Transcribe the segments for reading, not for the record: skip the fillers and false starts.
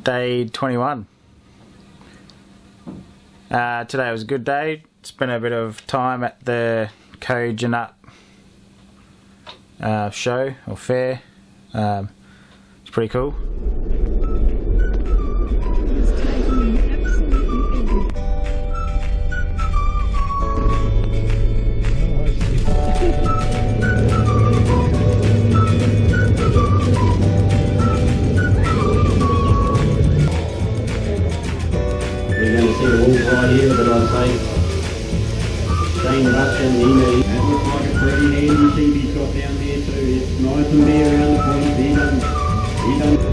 Day 21. Today was a good day. Spent a bit of time at the kojonup show or fair. It's pretty cool. We're going to see the wolf right here, but I'd say Shane Russian, that looks like a pretty handy thing he's got down there too. It's nice and bare around the point. He doesn't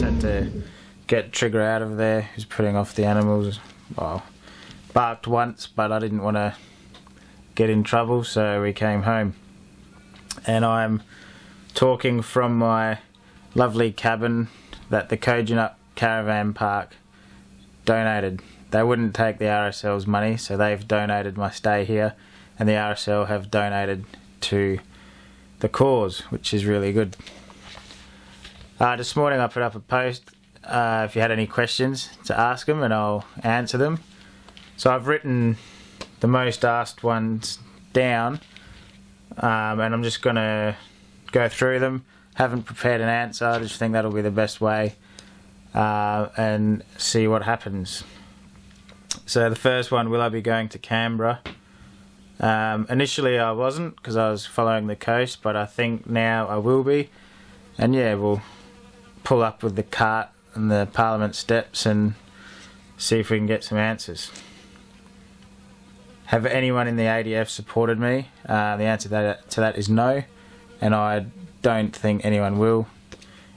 Had to get Trigger out of there. He's putting off the animals. Well, barked once, but I didn't want to get in trouble, so we came home. And I'm talking from my lovely cabin that the Kojonup Caravan Park donated. They wouldn't take the RSL's money, so they've donated my stay here, and the RSL have donated to the cause, which is really good. This morning I put up a post if you had any questions to ask them, and I'll answer them. So I've written the most asked ones down, and I'm just going to go through them. Haven't prepared an answer, I just think that'll be the best way, and see what happens. So the first one, will I be going to Canberra? Initially I wasn't, because I was following the coast, but I think now I will be. And yeah, we'll pull up with the cart and the Parliament steps and see if we can get some answers. Have anyone in the ADF supported me? The answer to that is no, and I don't think anyone will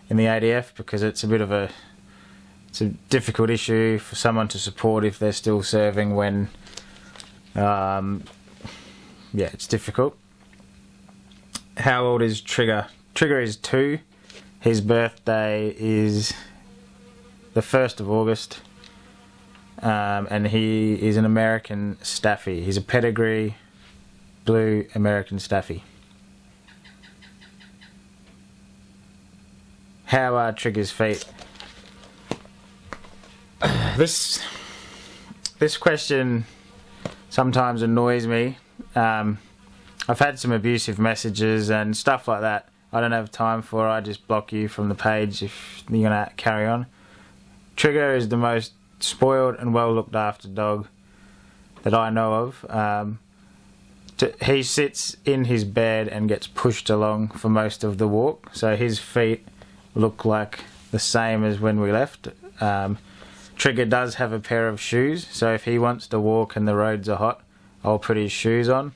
in the ADF, because it's a difficult issue for someone to support if they're still serving when yeah, it's difficult. How old is Trigger? Trigger is 2. His birthday is the 1st of August, and he is an American Staffy. He's a pedigree blue American Staffy. How are Trigger's feet? This question sometimes annoys me. I've had some abusive messages and stuff like that. I don't have time for it. I just block you from the page if you're gonna carry on. Trigger is the most spoiled and well looked after dog that I know of. He sits in his bed and gets pushed along for most of the walk, so his feet look like the same as when we left. Trigger does have a pair of shoes, so if he wants to walk and the roads are hot, I'll put his shoes on.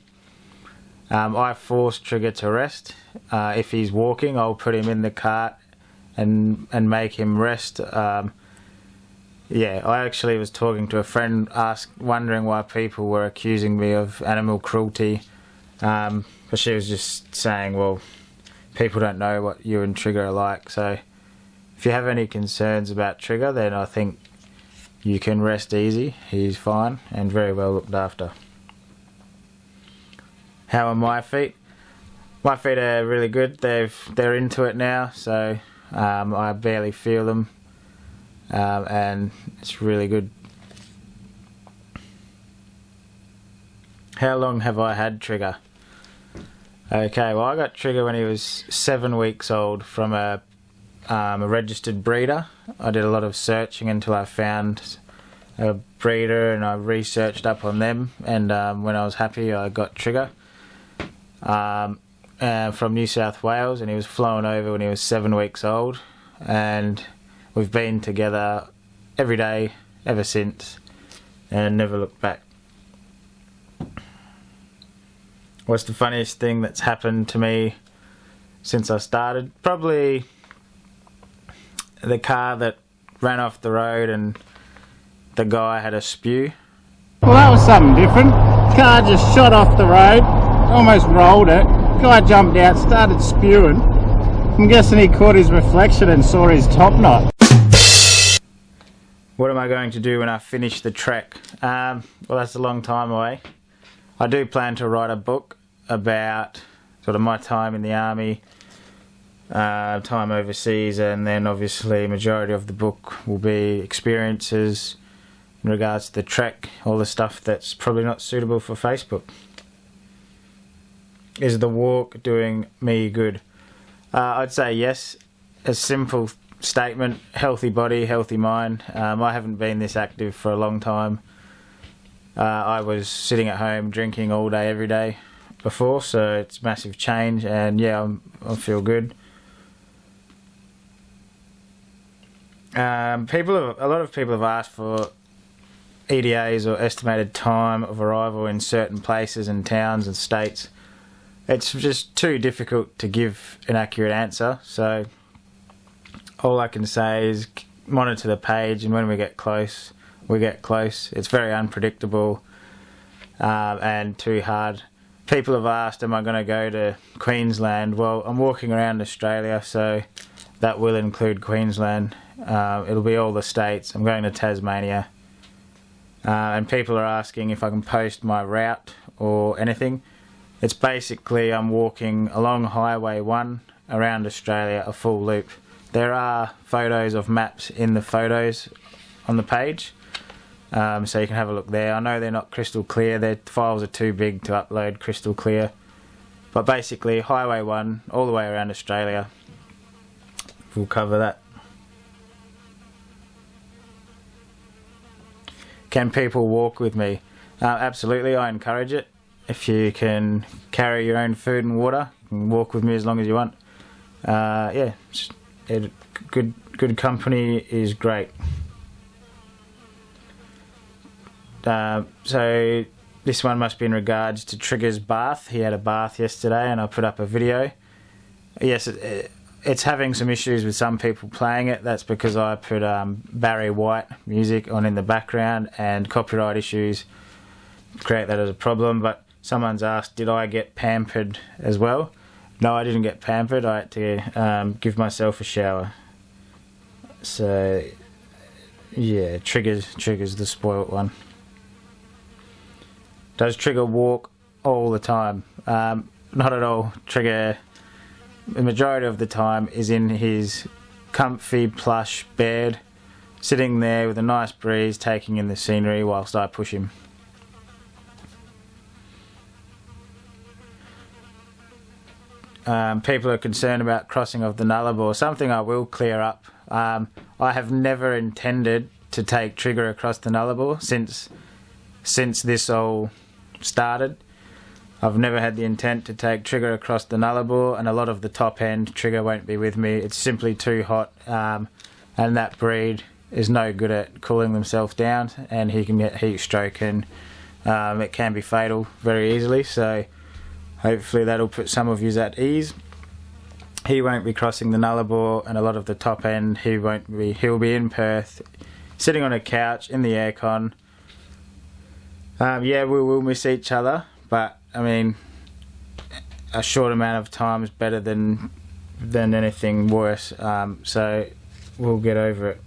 I force Trigger to rest. If he's walking, I'll put him in the cart and make him rest. Yeah, I actually was talking to a friend, wondering why people were accusing me of animal cruelty. But she was just saying, well, people don't know what you and Trigger are like. So if you have any concerns about Trigger, then I think you can rest easy. He's fine and very well looked after. How are my feet? My feet are really good. They're into it now, so I barely feel them, and it's really good. How long have I had Trigger? Okay, well I got Trigger when he was 7 weeks old from a a registered breeder. I did a lot of searching until I found a breeder, and I researched up on them, and when I was happy I got Trigger from New South Wales, and he was flown over when he was 7 weeks old, and we've been together every day ever since and never looked back. What's the funniest thing that's happened to me since I started? Probably the car that ran off the road and the guy had a spew. Well, that was something different. Car just shot off the road, almost rolled it. Guy jumped out, started spewing. I'm guessing he caught his reflection and saw his top knot. What am I going to do when I finish the trek? Well, that's a long time away. I do plan to write a book about sort of my time in the army, time overseas, and then obviously majority of the book will be experiences in regards to the trek, all the stuff that's probably not suitable for Facebook. Is the walk doing me good? I'd say yes. A simple statement: healthy body, healthy mind. I haven't been this active for a long time. I was sitting at home drinking all day every day before, so it's massive change, and yeah, I feel good. A lot of people have asked for EDAs, or estimated time of arrival, in certain places and towns and states. It's just too difficult to give an accurate answer, so all I can say is monitor the page, and when we get close, we get close. It's very unpredictable and too hard. People have asked, am I going to go to Queensland? Well, I'm walking around Australia, so that will include Queensland. It'll be all the states. I'm going to Tasmania. And people are asking if I can post my route or anything. It's basically I'm walking along Highway 1 around Australia, a full loop. There are photos of maps in the photos on the page, so you can have a look there. I know they're not crystal clear, their files are too big to upload crystal clear, but basically Highway 1 all the way around Australia, we'll cover that. Can people walk with me? Absolutely, I encourage it. If you can carry your own food and water, you can walk with me as long as you want. Yeah, good company is great. So this one must be in regards to Trigger's bath. He had a bath yesterday, and I put up a video. Yes, it's having some issues with some people playing it. That's because I put Barry White music on in the background, and copyright issues create that as a problem. But someone's asked, did I get pampered as well? No, I didn't get pampered. I had to give myself a shower. So yeah, Trigger's the spoilt one. Does Trigger walk all the time? Not at all. Trigger, the majority of the time, is in his comfy plush bed, sitting there with a nice breeze, taking in the scenery whilst I push him. People are concerned about crossing of the Nullarbor. Something I will clear up. I have never intended to take Trigger across the Nullarbor since this all started. I've never had the intent to take Trigger across the Nullarbor, and a lot of the top end Trigger won't be with me. It's simply too hot, and that breed is no good at cooling themselves down, and he can get heat stroke, and it can be fatal very easily. So hopefully that'll put some of you at ease. He won't be crossing the Nullarbor, and a lot of the top end he'll be in Perth, sitting on a couch in the aircon. Yeah, we will miss each other, but I mean, a short amount of time is better than anything worse. So we'll get over it.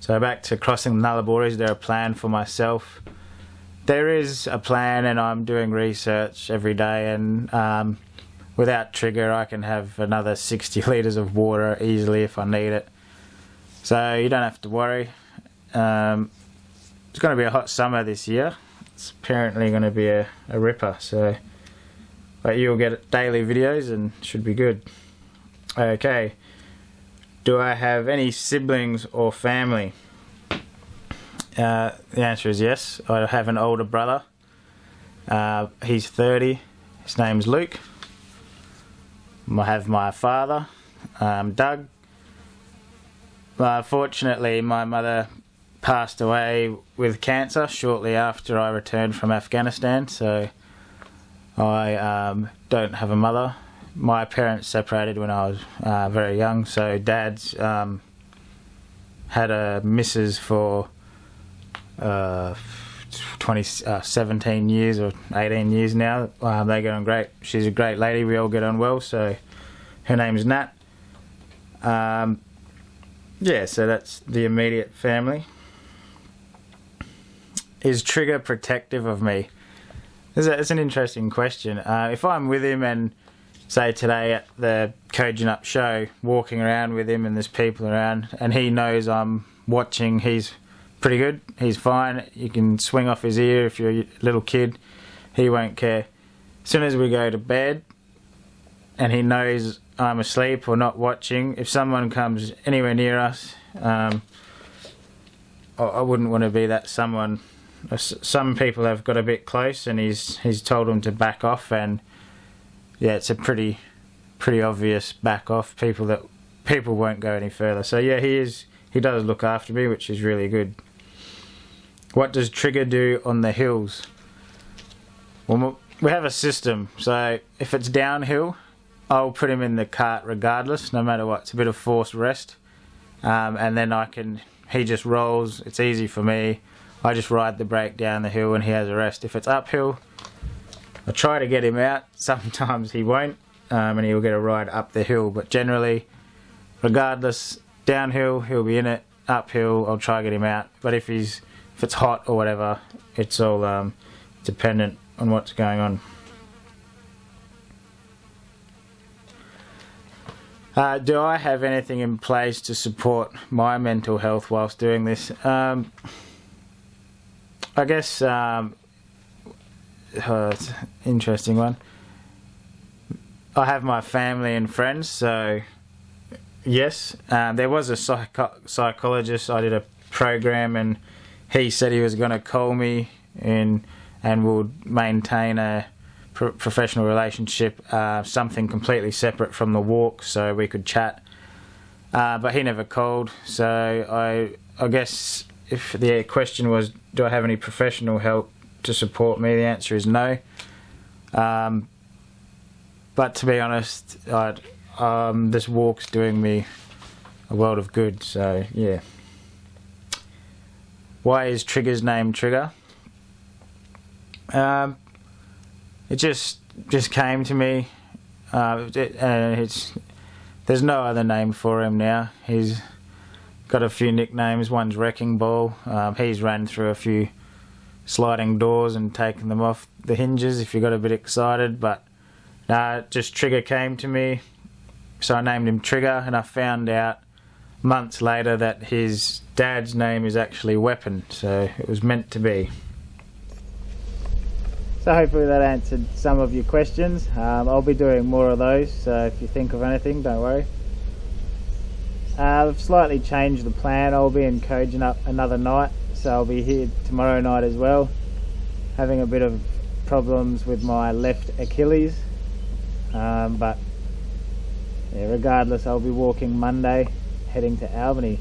So back to crossing the Nullarbor. Is there a plan for myself? There is a plan, and I'm doing research every day, and without Trigger I can have another 60 litres of water easily if I need it. So you don't have to worry. It's going to be a hot summer this year. It's apparently going to be a ripper, so but you'll get daily videos and should be good. Okay. Do I have any siblings or family? The answer is yes. I have an older brother. He's 30. His name's Luke. I have my father, Doug. Fortunately, my mother passed away with cancer shortly after I returned from Afghanistan, so I don't have a mother. My parents separated when I was very young, so Dad's had a missus for 17 years or 18 years now. They get on great. She's a great lady. We all get on well. So her name's Nat. Yeah, so that's the immediate family. Is Trigger protective of me? It's an interesting question. If I'm with him and say today at the Kojonup show, walking around with him and there's people around and he knows I'm watching, he's pretty good, he's fine. You can swing off his ear if you're a little kid, he won't care. As soon as we go to bed and he knows I'm asleep or not watching, if someone comes anywhere near us, I wouldn't want to be that someone. Some people have got a bit close and he's told them to back off, and yeah, it's a pretty obvious back off. People won't go any further. So yeah, he does look after me, which is really good. What does Trigger do on the hills? Well, we have a system. So if it's downhill, I'll put him in the cart regardless, no matter what. It's a bit of forced rest, and then he just rolls. It's easy for me. I just ride the brake down the hill and he has a rest. If it's uphill, I try to get him out. Sometimes he won't, and he'll get a ride up the hill. But generally, regardless, downhill he'll be in it. Uphill, I'll try to get him out. But if it's hot or whatever, it's all dependent on what's going on. Do I have anything in place to support my mental health whilst doing this? I guess it's an interesting one. I have my family and friends, so yes. There was a psychologist. I did a program and he said he was going to call me and would maintain a professional relationship, something completely separate from the walk, so we could chat. But he never called, so I guess if the question was, do I have any professional help to support me, the answer is no. But to be honest, this walk's doing me a world of good, so yeah. Why is Trigger's name Trigger? It just came to me. There's no other name for him now. He's got a few nicknames. One's Wrecking Ball. He's ran through a few sliding doors and taken them off the hinges if you got a bit excited. But just Trigger came to me, so I named him Trigger, and I found out months later that his dad's name is actually Weapon, so it was meant to be. So hopefully that answered some of your questions. I'll be doing more of those, so if you think of anything, don't worry. I've slightly changed the plan. I'll be in Kojonup another night, so I'll be here tomorrow night as well. Having a bit of problems with my left Achilles, but yeah, regardless, I'll be walking Monday, heading to Albany.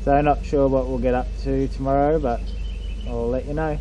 So not sure what we'll get up to tomorrow, but I'll let you know.